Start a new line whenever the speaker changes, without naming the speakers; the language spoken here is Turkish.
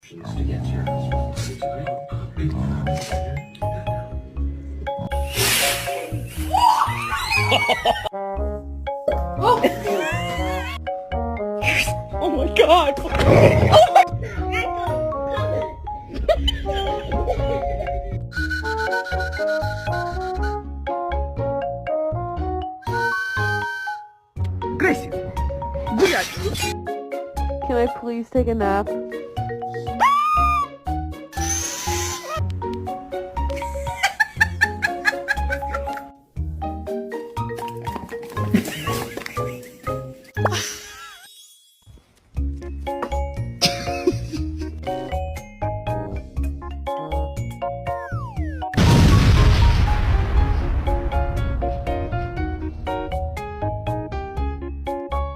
Oh my god! Gracie, гулять!
Can I please take a nap?